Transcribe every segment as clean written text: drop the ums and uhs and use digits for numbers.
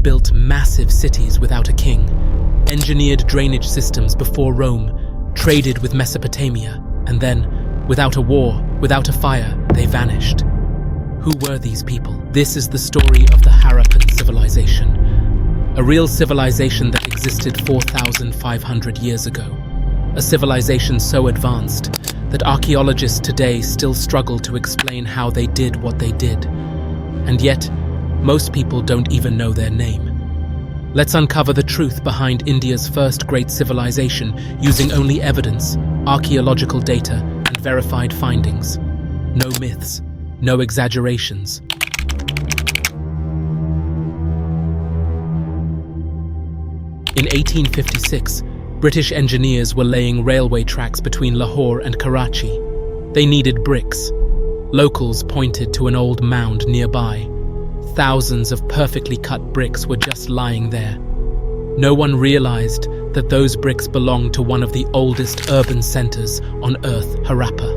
built massive cities without a king, engineered drainage systems before Rome, traded with Mesopotamia, and then, without a war, without a fire, they vanished. Who were these people? This is the story of the Harappan civilization, a real civilization that existed 4,500 years ago. A civilization so advanced that archaeologists today still struggle to explain how they did what they did. And yet, most people don't even know their name. Let's uncover the truth behind India's first great civilization using only evidence, archaeological data, and verified findings. No myths, no exaggerations. In 1856, British engineers were laying railway tracks between Lahore and Karachi. They needed bricks. Locals pointed to an old mound nearby. Thousands of perfectly cut bricks were just lying there. No one realized that those bricks belonged to one of the oldest urban centers on Earth, Harappa.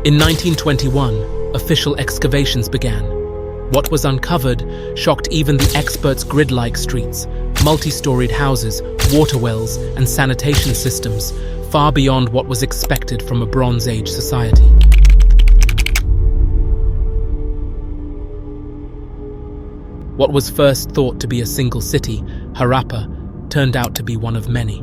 In 1921, official excavations began. What was uncovered shocked even the experts' grid-like streets, multi-storied houses, water wells, and sanitation systems, far beyond what was expected from a Bronze Age society. What was first thought to be a single city, Harappa, turned out to be one of many.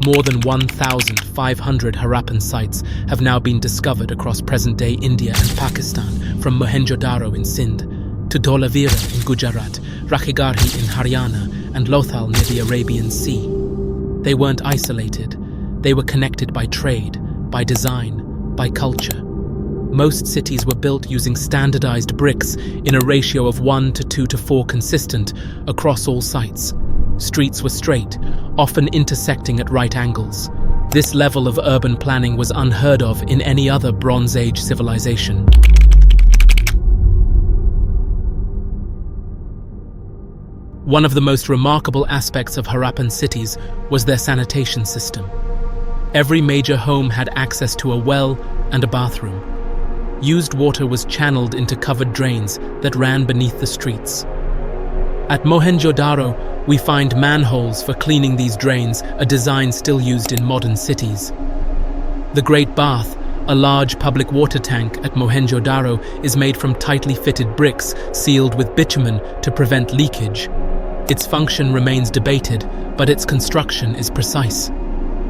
More than 1,500 Harappan sites have now been discovered across present-day India and Pakistan, from Mohenjo-Daro in Sindh to Dholavira in Gujarat, Rakhigarhi in Haryana, and Lothal near the Arabian Sea. They weren't isolated. They were connected by trade, by design, by culture. Most cities were built using standardized bricks in a ratio of 1 to 2 to 4 consistent across all sites. Streets were straight, often intersecting at right angles. This level of urban planning was unheard of in any other Bronze Age civilization. One of the most remarkable aspects of Harappan cities was their sanitation system. Every major home had access to a well and a bathroom. Used water was channeled into covered drains that ran beneath the streets. At Mohenjo-Daro, we find manholes for cleaning these drains, a design still used in modern cities. The Great Bath, a large public water tank at Mohenjo-Daro, is made from tightly fitted bricks sealed with bitumen to prevent leakage. Its function remains debated, but its construction is precise.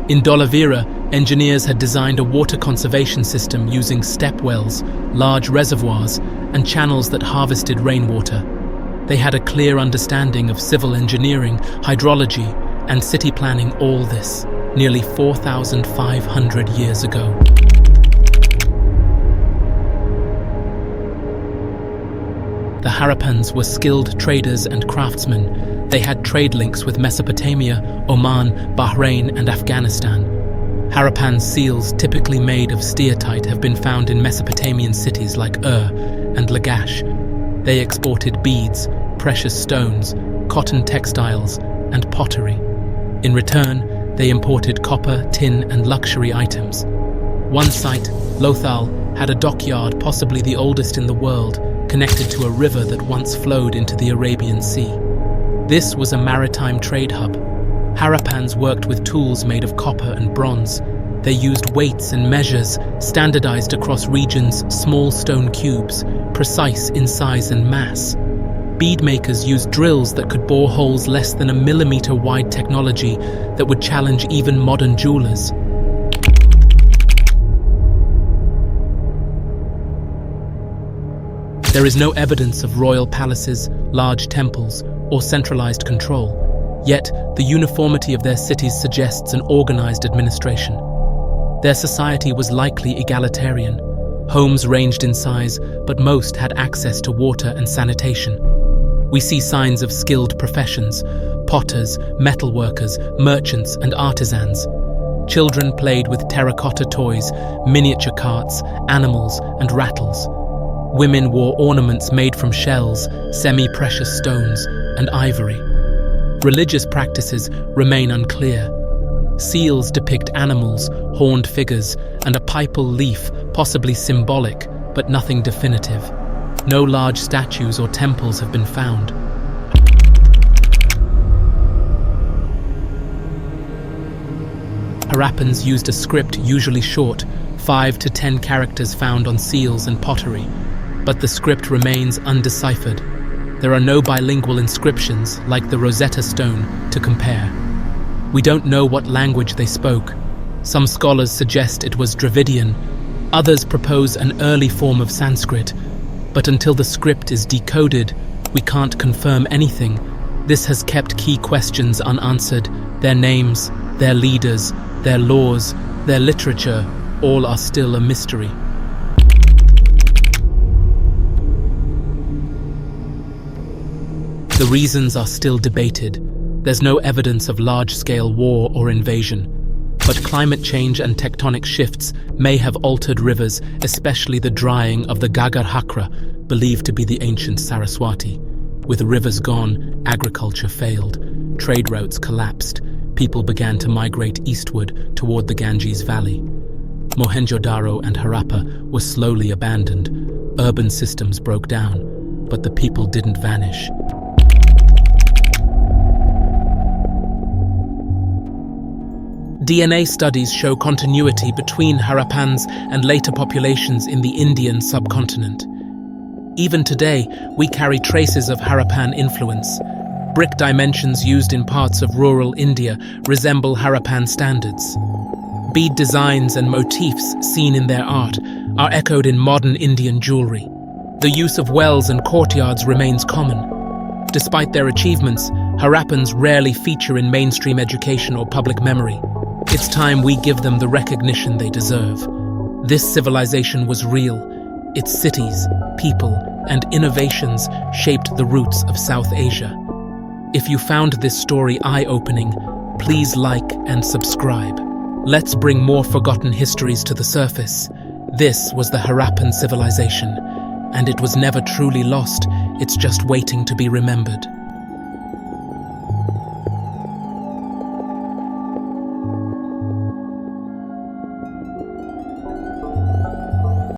In Dholavira, engineers had designed a water conservation system using step wells, large reservoirs, and channels that harvested rainwater. They had a clear understanding of civil engineering, hydrology, and city planning, all this nearly 4,500 years ago. The Harappans were skilled traders and craftsmen. They had trade links with Mesopotamia, Oman, Bahrain, and Afghanistan. Harappan seals, typically made of steatite, have been found in Mesopotamian cities like Ur and Lagash. They exported beads, precious stones, cotton textiles, and pottery. In return, they imported copper, tin, and luxury items. One site, Lothal, had a dockyard, possibly the oldest in the world, connected to a river that once flowed into the Arabian Sea. This was a maritime trade hub. Harappans worked with tools made of copper and bronze. They used weights and measures standardized across regions, small stone cubes, precise in size and mass. Bead makers used drills that could bore holes less than a millimeter wide, technology that would challenge even modern jewelers. There is no evidence of royal palaces, large temples, or centralized control. Yet, the uniformity of their cities suggests an organized administration. Their society was likely egalitarian. Homes ranged in size, but most had access to water and sanitation. We see signs of skilled professions: potters, metalworkers, merchants, and artisans. Children played with terracotta toys, miniature carts, animals, and rattles. Women wore ornaments made from shells, semi-precious stones, and ivory. Religious practices remain unclear. Seals depict animals, horned figures, and a pipal leaf, possibly symbolic, but nothing definitive. No large statues or temples have been found. Harappans used a script usually short, 5 to 10 characters found on seals and pottery, but the script remains undeciphered. There are no bilingual inscriptions, like the Rosetta Stone, to compare. We don't know what language they spoke. Some scholars suggest it was Dravidian, others propose an early form of Sanskrit, but until the script is decoded, we can't confirm anything. This has kept key questions unanswered. Their names, their leaders, their laws, their literature, all are still a mystery. The reasons are still debated. There's no evidence of large-scale war or invasion. But climate change and tectonic shifts may have altered rivers, especially the drying of the Ghaggar Hakra, believed to be the ancient Saraswati. With rivers gone, agriculture failed, trade routes collapsed, people began to migrate eastward toward the Ganges Valley. Mohenjo-Daro and Harappa were slowly abandoned. Urban systems broke down, but the people didn't vanish. DNA studies show continuity between Harappans and later populations in the Indian subcontinent. Even today, we carry traces of Harappan influence. Brick dimensions used in parts of rural India resemble Harappan standards. Bead designs and motifs seen in their art are echoed in modern Indian jewelry. The use of wells and courtyards remains common. Despite their achievements, Harappans rarely feature in mainstream education or public memory. It's time we give them the recognition they deserve. This civilization was real. Its cities, people, and innovations shaped the roots of South Asia. If you found this story eye-opening, please like and subscribe. Let's bring more forgotten histories to the surface. This was the Harappan civilization, and it was never truly lost. It's just waiting to be remembered.